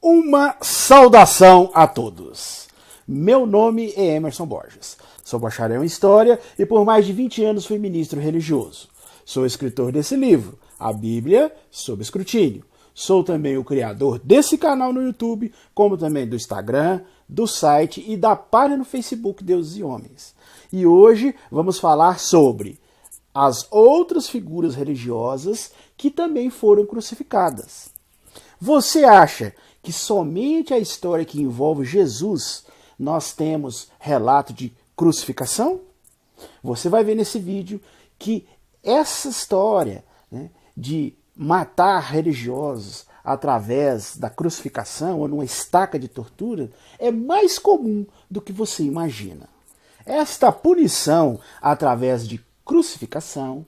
Uma saudação a todos. Meu nome é Emerson Borges. Sou bacharel em História e por mais de 20 anos fui ministro religioso. Sou escritor desse livro, A Bíblia sob Escrutínio. Sou também o criador desse canal no YouTube, como também do Instagram, do site e da página no Facebook Deuses e Homens. E hoje vamos falar sobre as outras figuras religiosas que também foram crucificadas. Você acha que somente a história que envolve Jesus nós temos relato de crucificação? Você vai ver nesse vídeo que essa história, de matar religiosos através da crucificação ou numa estaca de tortura é mais comum do que você imagina. Esta punição através de crucificação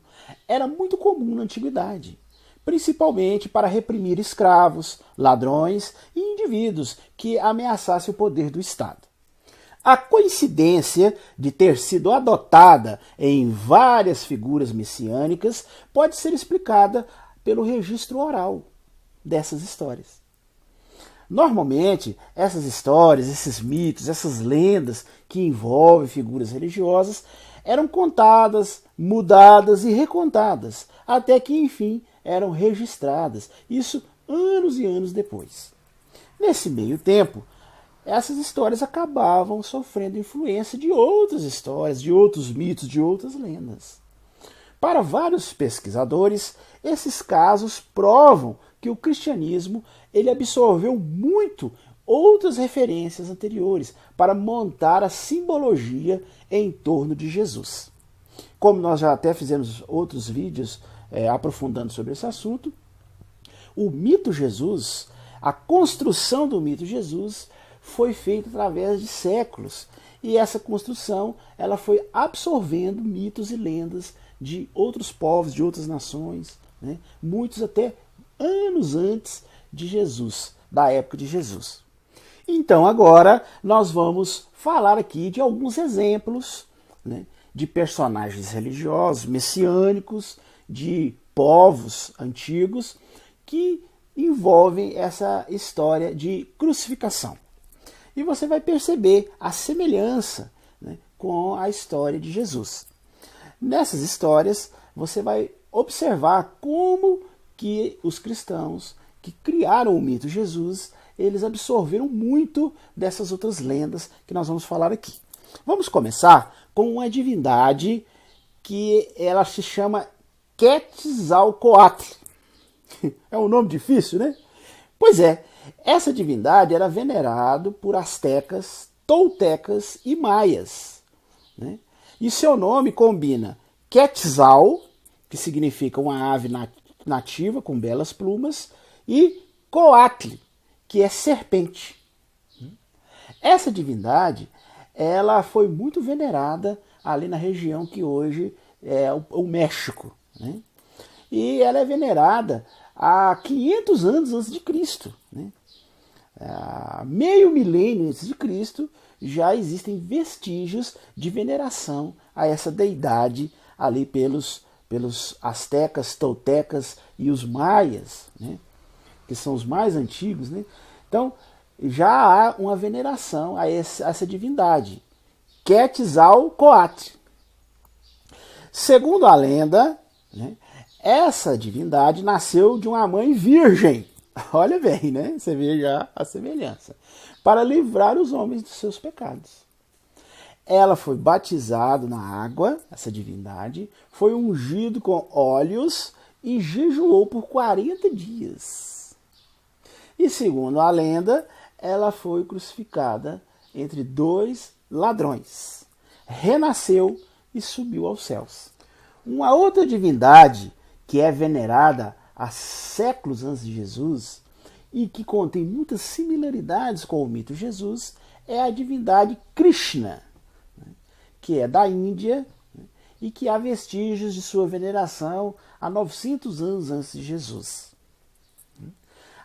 era muito comum na antiguidade, principalmente para reprimir escravos, ladrões e indivíduos que ameaçassem o poder do Estado. A coincidência de ter sido adotada em várias figuras messiânicas pode ser explicada pelo registro oral dessas histórias. Normalmente, essas histórias, esses mitos, essas lendas que envolvem figuras religiosas eram contadas, mudadas e recontadas, até que, enfim, eram registradas, isso anos e anos depois. Nesse meio tempo, essas histórias acabavam sofrendo influência de outras histórias, de outros mitos, de outras lendas. Para vários pesquisadores, esses casos provam que o cristianismo ele absorveu muito outras referências anteriores para montar a simbologia em torno de Jesus. Como nós já até fizemos outros vídeos aprofundando sobre esse assunto, o mito Jesus, a construção do mito Jesus foi feita através de séculos. E essa construção ela foi absorvendo mitos e lendas de outros povos, de outras nações, muitos até anos antes de Jesus, da época de Jesus. Então agora nós vamos falar aqui de alguns exemplos de personagens religiosos, messiânicos, de povos antigos que envolvem essa história de crucificação. E você vai perceber a semelhança com a história de Jesus. Nessas histórias, você vai observar como que os cristãos que criaram o mito Jesus, eles absorveram muito dessas outras lendas que nós vamos falar aqui. Vamos começar com uma divindade que ela se chama Quetzalcoatl. É um nome difícil, né? Pois é, essa divindade era venerada por astecas, toltecas e maias. E seu nome combina Quetzal, que significa uma ave nativa com belas plumas, e Coatl, que é serpente. Essa divindade ela foi muito venerada ali na região que hoje é o México. E ela é venerada há 500 anos antes de Cristo. Há meio milênio antes de Cristo já existem vestígios de veneração a essa deidade ali pelos astecas, toltecas e os maias, que são os mais antigos. Então já há uma veneração a essa divindade, Quetzalcoatl. Segundo a lenda, essa divindade nasceu de uma mãe virgem. Olha bem, você vê já a semelhança. Para livrar os homens dos seus pecados. Ela foi batizada na água, essa divindade, foi ungido com óleos e jejuou por 40 dias. E segundo a lenda, ela foi crucificada entre dois ladrões. Renasceu e subiu aos céus. Uma outra divindade que é venerada há séculos antes de Jesus e que contém muitas similaridades com o mito Jesus é a divindade Krishna, que é da Índia e que há vestígios de sua veneração há 900 anos antes de Jesus.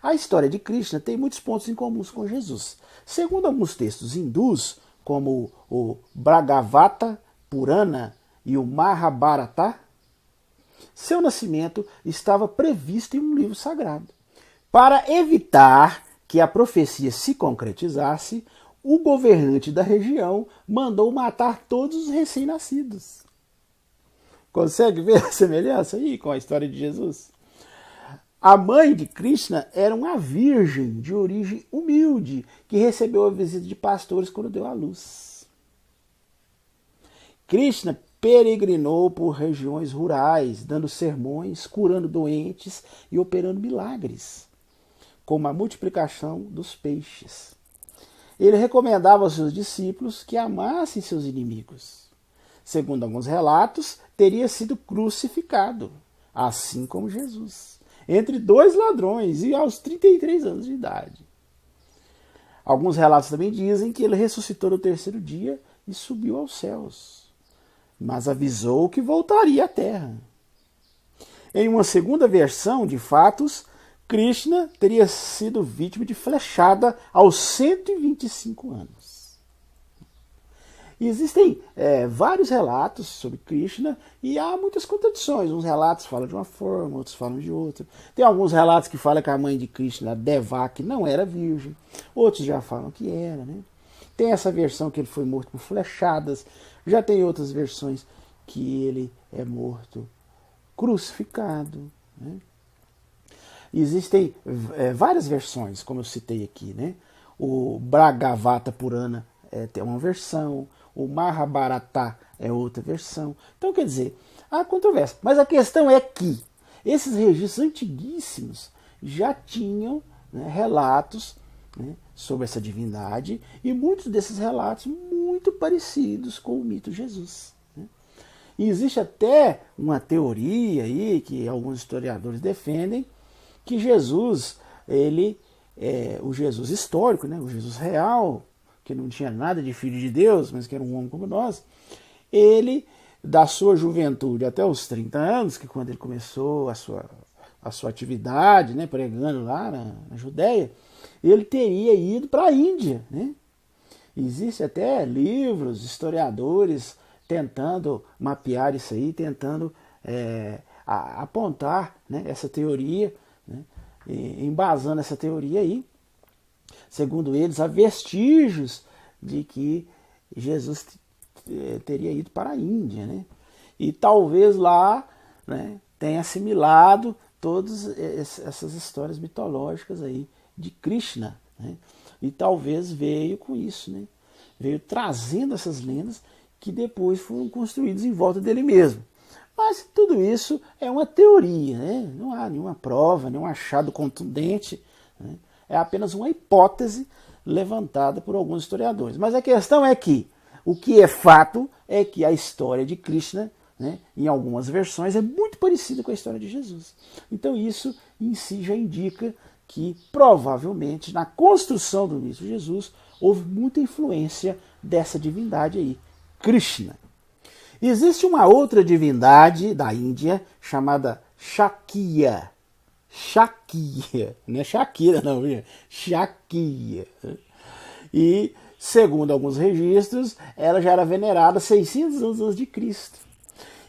A história de Krishna tem muitos pontos em comuns com Jesus. Segundo alguns textos hindus, como o Bhagavata Purana e o Mahabharata, seu nascimento estava previsto em um livro sagrado. Para evitar que a profecia se concretizasse, o governante da região mandou matar todos os recém-nascidos. Consegue ver a semelhança aí com a história de Jesus? A mãe de Krishna era uma virgem de origem humilde, que recebeu a visita de pastores quando deu à luz. Krishna peregrinou por regiões rurais, dando sermões, curando doentes e operando milagres, como a multiplicação dos peixes. Ele recomendava aos seus discípulos que amassem seus inimigos. Segundo alguns relatos, teria sido crucificado, assim como Jesus, entre dois ladrões e aos 33 anos de idade. Alguns relatos também dizem que ele ressuscitou no terceiro dia e subiu aos céus, mas avisou que voltaria à terra. Em uma segunda versão de fatos, Krishna teria sido vítima de flechada aos 125 anos. Existem vários relatos sobre Krishna e há muitas contradições. Uns relatos falam de uma forma, outros falam de outra. Tem alguns relatos que falam que a mãe de Krishna, Devaki, não era virgem. Outros já falam que era, né? Tem essa versão que ele foi morto por flechadas. Já tem outras versões que ele é morto crucificado, né? Existem várias versões, como eu citei aqui, né? O Bhagavata Purana tem uma versão, o Mahabharata é outra versão. Então, quer dizer, há controvérsia. Mas a questão é que esses registros antiguíssimos já tinham, né, relatos, né, sobre essa divindade, e muitos desses relatos muito parecidos com o mito de Jesus, né? E existe até uma teoria aí que alguns historiadores defendem, que Jesus, ele o Jesus histórico, né, o Jesus real, que não tinha nada de filho de Deus, mas que era um homem como nós, ele, da sua juventude até os 30 anos, que quando ele começou a sua atividade, né, pregando lá na Judéia, ele teria ido para a Índia, né? Existe até livros, historiadores tentando mapear isso aí, tentando apontar, né, essa teoria, né, embasando essa teoria aí. Segundo eles, há vestígios de que Jesus teria ido para a Índia, né? E talvez lá, né, tenha assimilado todas essas histórias mitológicas aí de Krishna, né? E talvez veio com isso, né? Veio trazendo essas lendas que depois foram construídas em volta dele mesmo. Mas tudo isso é uma teoria, né? Não há nenhuma prova, nenhum achado contundente, né? É apenas uma hipótese levantada por alguns historiadores. Mas a questão é que o que é fato é que a história de Krishna, né, em algumas versões, é muito parecida com a história de Jesus. Então isso em si já indica que provavelmente na construção do mito de Jesus houve muita influência dessa divindade aí, Krishna. Existe uma outra divindade da Índia chamada Shakya. Shakya, não é Shakira não, Shakya. E, segundo alguns registros, ela já era venerada 600 anos antes de Cristo.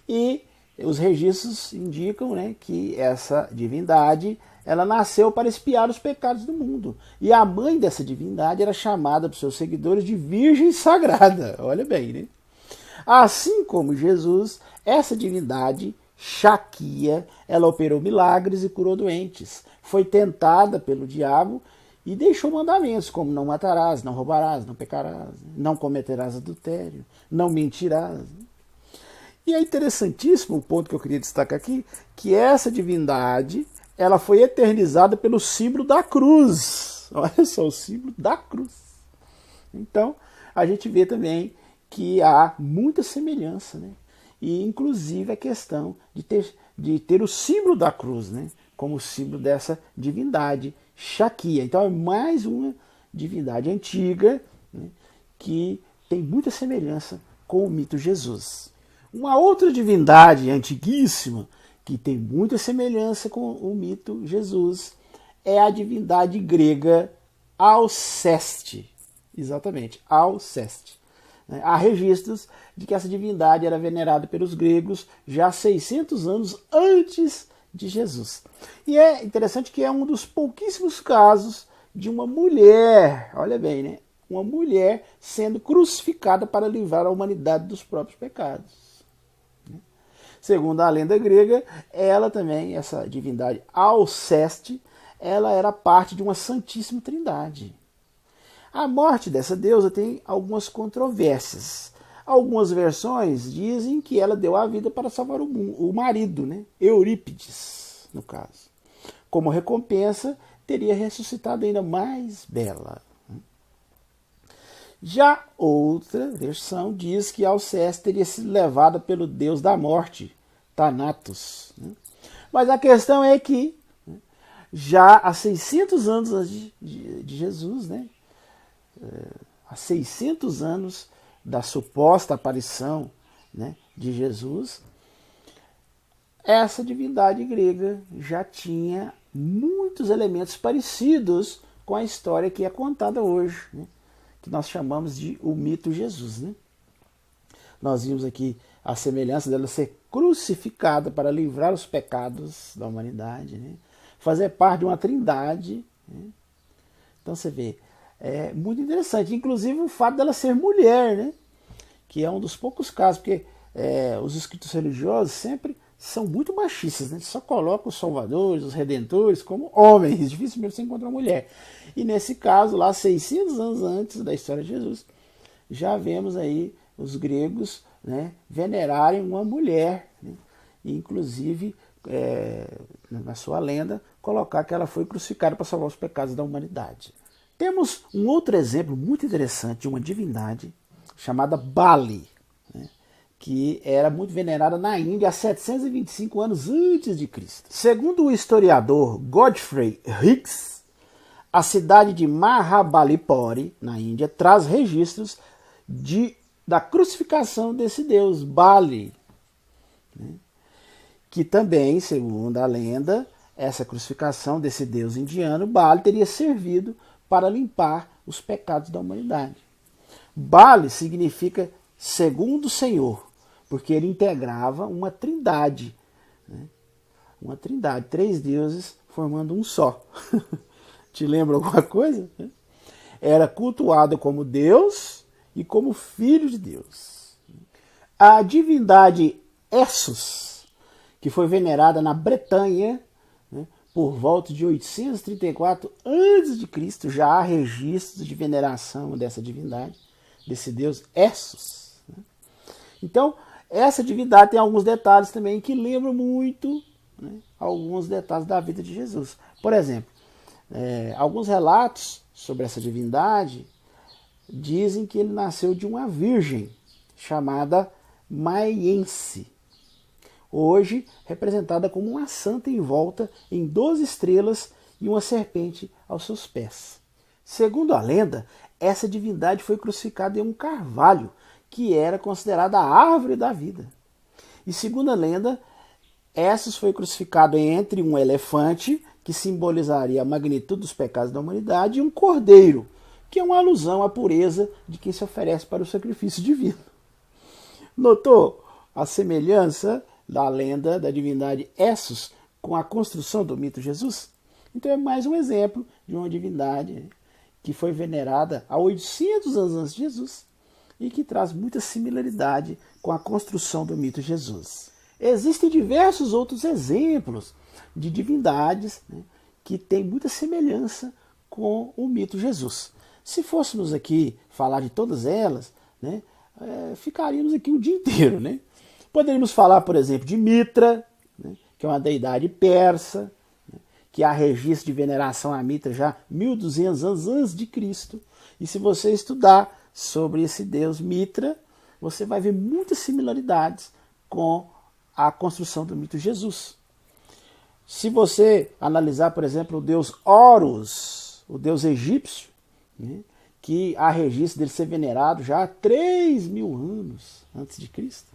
E os registros indicam, né, que essa divindade, ela nasceu para expiar os pecados do mundo. E a mãe dessa divindade era chamada por seus seguidores de Virgem Sagrada. Olha bem, né? Assim como Jesus, essa divindade Shakya, ela operou milagres e curou doentes. Foi tentada pelo diabo e deixou mandamentos como não matarás, não roubarás, não pecarás, não cometerás adultério, não mentirás. E é interessantíssimo o ponto que eu queria destacar aqui, que essa divindade, ela foi eternizada pelo símbolo da cruz. Olha só, o símbolo da cruz. Então, a gente vê também que há muita semelhança, né? E inclusive a questão de ter o símbolo da cruz, né, como símbolo dessa divindade Shakya. Então é mais uma divindade antiga, né, que tem muita semelhança com o mito Jesus. Uma outra divindade antiguíssima que tem muita semelhança com o mito Jesus é a divindade grega Alceste. Exatamente, Alceste. Há registros de que essa divindade era venerada pelos gregos já 600 anos antes de Jesus. E é interessante que é um dos pouquíssimos casos de uma mulher, olha bem, né? Uma mulher sendo crucificada para livrar a humanidade dos próprios pecados. Segundo a lenda grega, ela também, essa divindade Alceste, ela era parte de uma Santíssima Trindade. A morte dessa deusa tem algumas controvérsias. Algumas versões dizem que ela deu a vida para salvar o marido, né? Eurípides, no caso. Como recompensa, teria ressuscitado ainda mais bela. Já outra versão diz que Alceste teria sido levada pelo deus da morte, Thanatos. Mas a questão é que, já há 600 anos antes de Jesus, né? Há 600 anos da suposta aparição, né, de Jesus, essa divindade grega já tinha muitos elementos parecidos com a história que é contada hoje, né? Que nós chamamos de o mito Jesus, né? Nós vimos aqui a semelhança dela ser crucificada para livrar os pecados da humanidade, né? Fazer parte de uma trindade, né? Então você vê, é muito interessante, inclusive o fato dela ser mulher, né? Que é um dos poucos casos, porque os escritos religiosos sempre são muito machistas, né? Só colocam os salvadores, os redentores como homens, dificilmente você encontra uma mulher. E nesse caso, lá 600 anos antes da história de Jesus, já vemos aí os gregos, né, venerarem uma mulher, né? E, inclusive, na sua lenda, colocar que ela foi crucificada para salvar os pecados da humanidade. Temos um outro exemplo muito interessante de uma divindade chamada Bali, né, que era muito venerada na Índia há 725 anos antes de Cristo. Segundo o historiador Godfrey Higgs, a cidade de Mahabalipuri, na Índia, traz registros da crucificação desse deus, Bali, né, que também, segundo a lenda, essa crucificação desse deus indiano, Bali, teria servido para limpar os pecados da humanidade. Bali significa segundo Senhor, porque ele integrava uma trindade, né? Uma trindade, 3 deuses formando um só. Te lembra alguma coisa? Era cultuado como Deus e como Filho de Deus. A divindade Essos, que foi venerada na Bretanha, né, por volta de 834 a.C., já há registros de veneração dessa divindade, desse deus Essos. Então, essa divindade tem alguns detalhes também que lembram muito, né, alguns detalhes da vida de Jesus. Por exemplo, alguns relatos sobre essa divindade dizem que ele nasceu de uma virgem chamada Maiense, hoje representada como uma santa envolta em 12 estrelas e uma serpente aos seus pés. Segundo a lenda, essa divindade foi crucificada em um carvalho, que era considerada a árvore da vida. E segundo a lenda, Essos foi crucificado entre um elefante, que simbolizaria a magnitude dos pecados da humanidade, e um cordeiro, que é uma alusão à pureza de quem se oferece para o sacrifício divino. Notou a semelhança da lenda da divindade Essos com a construção do mito Jesus? Então é mais um exemplo de uma divindade que foi venerada há 800 anos antes de Jesus e que traz muita similaridade com a construção do mito Jesus. Existem diversos outros exemplos de divindades, né, que têm muita semelhança com o mito Jesus. Se fôssemos aqui falar de todas elas, né, ficaríamos aqui o dia inteiro, né? Poderíamos falar, por exemplo, de Mitra, né, que é uma deidade persa, né, que há registro de veneração a Mitra já 1200 anos antes de Cristo. E se você estudar sobre esse deus Mitra, você vai ver muitas similaridades com a construção do mito Jesus. Se você analisar, por exemplo, o deus Horus, o deus egípcio, né, que há registro dele ser venerado já há 3.000 anos antes de Cristo.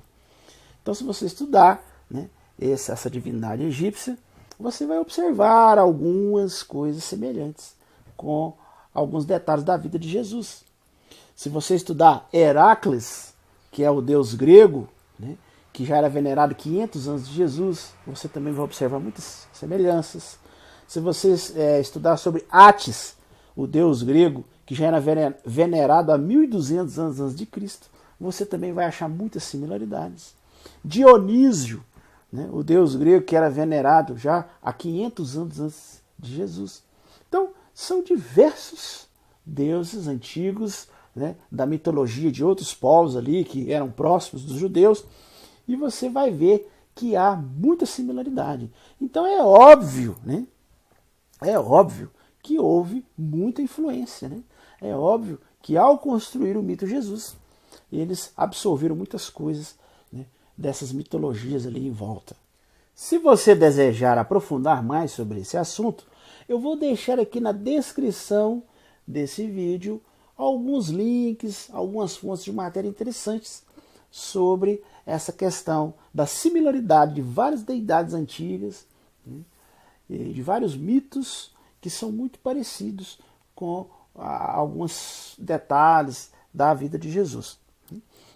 Então, se você estudar, né, essa divindade egípcia, você vai observar algumas coisas semelhantes com alguns detalhes da vida de Jesus. Se você estudar Heracles, que é o deus grego, né, que já era venerado 500 anos de Jesus, você também vai observar muitas semelhanças. Se você estudar sobre Atis, o deus grego, que já era venerado há 1200 anos antes de Cristo, você também vai achar muitas similaridades. Dionísio, né, o deus grego que era venerado já há 500 anos antes de Jesus. Então, são diversos deuses antigos, né, da mitologia de outros povos ali que eram próximos dos judeus, e você vai ver que há muita similaridade. Então é óbvio, né? É óbvio que houve muita influência, né? É óbvio que ao construir o mito Jesus, eles absorveram muitas coisas, né, dessas mitologias ali em volta. Se você desejar aprofundar mais sobre esse assunto, eu vou deixar aqui na descrição desse vídeo alguns links, algumas fontes de matéria interessantes sobre essa questão da similaridade de várias deidades antigas, né, e de vários mitos que são muito parecidos com alguns detalhes da vida de Jesus.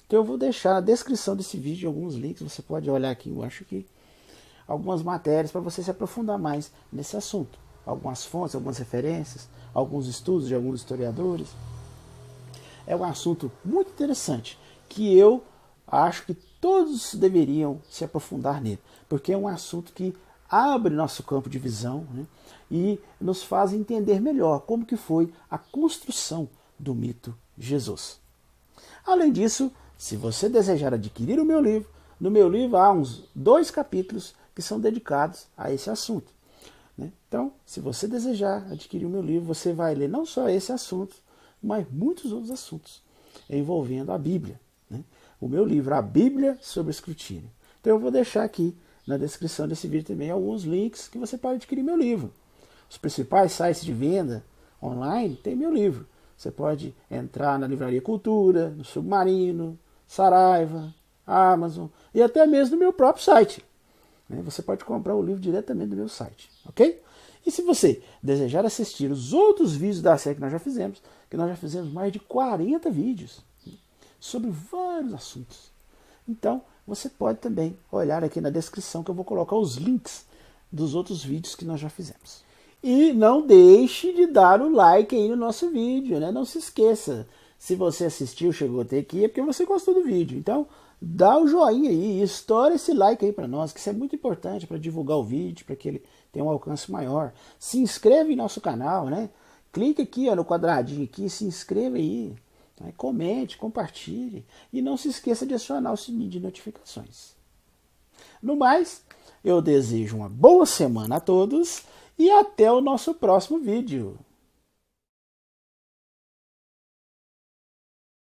Então eu vou deixar na descrição desse vídeo alguns links, você pode olhar aqui embaixo aqui, algumas matérias para você se aprofundar mais nesse assunto. Algumas fontes, algumas referências, alguns estudos de alguns historiadores. É um assunto muito interessante, que eu acho que todos deveriam se aprofundar nele, porque é um assunto que abre nosso campo de visão, né, e nos faz entender melhor como que foi a construção do mito Jesus. Além disso, se você desejar adquirir o meu livro, no meu livro há uns 2 capítulos que são dedicados a esse assunto, né? Então, se você desejar adquirir o meu livro, você vai ler não só esse assunto, mas muitos outros assuntos envolvendo a Bíblia, né? O meu livro, A Bíblia sob Escrutínio. Então eu vou deixar aqui na descrição desse vídeo também alguns links que você pode adquirir meu livro. Os principais sites de venda online têm meu livro. Você pode entrar na Livraria Cultura, no Submarino, Saraiva, Amazon e até mesmo no meu próprio site. Você pode comprar o livro diretamente do meu site, ok? E se você desejar assistir os outros vídeos da série que nós já fizemos mais de 40 vídeos sobre vários assuntos. Então, você pode também olhar aqui na descrição que eu vou colocar os links dos outros vídeos que nós já fizemos. E não deixe de dar o like aí no nosso vídeo, né? Não se esqueça, se você assistiu, chegou até aqui, é porque você gostou do vídeo. Então, dá o joinha aí, estoura esse like aí para nós, que isso é muito importante para divulgar o vídeo, para que ele tenha um alcance maior. Se inscreve em nosso canal, né? Clique aqui ó, no quadradinho aqui, se inscreva aí, né? Comente, compartilhe e não se esqueça de acionar o sininho de notificações. No mais, eu desejo uma boa semana a todos e até o nosso próximo vídeo.